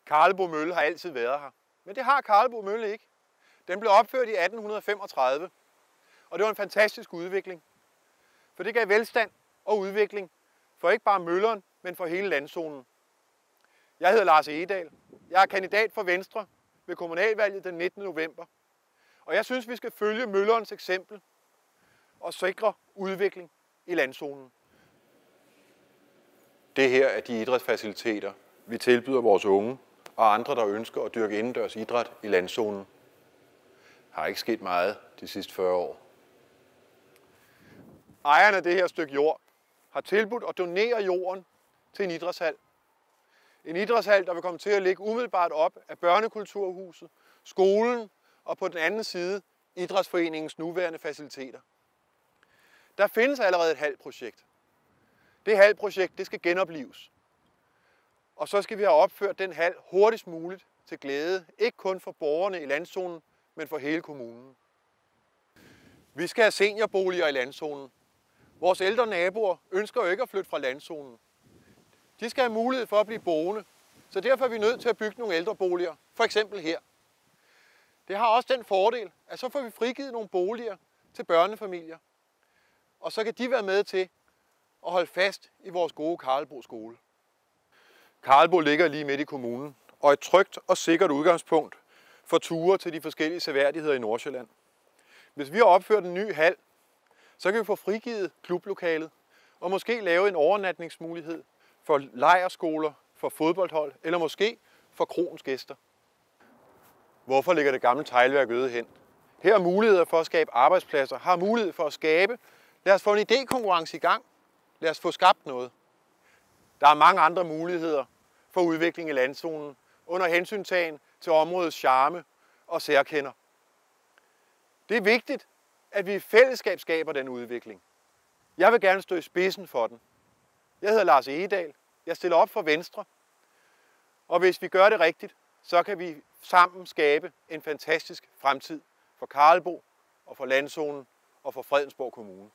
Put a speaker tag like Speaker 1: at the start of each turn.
Speaker 1: Karlebo Mølle har altid været her. Men det har Karlebo Mølle ikke. Den blev opført i 1835, og det var en fantastisk udvikling. For det gav velstand og udvikling for ikke bare Mølleren, men for hele landzonen. Jeg hedder Lars Egedal. Jeg er kandidat for Venstre ved kommunalvalget den 19. november. Og jeg synes, vi skal følge Møllerens eksempel og sikre udvikling i landzonen. Det her er de idrætsfaciliteter, vi tilbyder vores unge og andre, der ønsker at dyrke indendørs idræt i landzonen. Der har ikke sket meget de sidste 40 år. Ejeren af det her stykke jord har tilbudt at donere jorden til en idrætshal. En idrætshal, der vil komme til at ligge umiddelbart op af børnekulturhuset, skolen og på den anden side idrætsforeningens nuværende faciliteter. Der findes allerede et halprojekt. Det halprojekt, det skal genoplives. Og så skal vi have opført den hal hurtigst muligt til glæde, ikke kun for borgerne i landzonen, men for hele kommunen. Vi skal have seniorboliger i landzonen. Vores ældre naboer ønsker jo ikke at flytte fra landzonen. De skal have mulighed for at blive boende, så derfor er vi nødt til at bygge nogle ældreboliger, for eksempel her. Det har også den fordel, at så får vi frigivet nogle boliger til børnefamilier, og så kan de være med til at holde fast i vores gode Karlebo skole. Karlebo ligger lige midt i kommunen, og et trygt og sikkert udgangspunkt for ture til de forskellige seværdigheder i Nordsjælland. Hvis vi har opført en ny hal, så kan vi få frigivet klublokalet og måske lave en overnatningsmulighed for lejrskoler, for fodboldhold eller måske for kroens gæster. Hvorfor ligger det gamle teglværk øde hen? Her er muligheder for at skabe arbejdspladser, har mulighed for at skabe. Lad os få en idékonkurrence i gang. Lad os få skabt noget. Der er mange andre muligheder for udvikling i landzonen under hensyntagen til områdets charme og særkender. Det er vigtigt, at vi i fællesskab skaber den udvikling. Jeg vil gerne stå i spidsen for den. Jeg hedder Lars Egedal. Jeg stiller op for Venstre. Og hvis vi gør det rigtigt, så kan vi sammen skabe en fantastisk fremtid for Karlebo og for landzonen og for Fredensborg Kommune.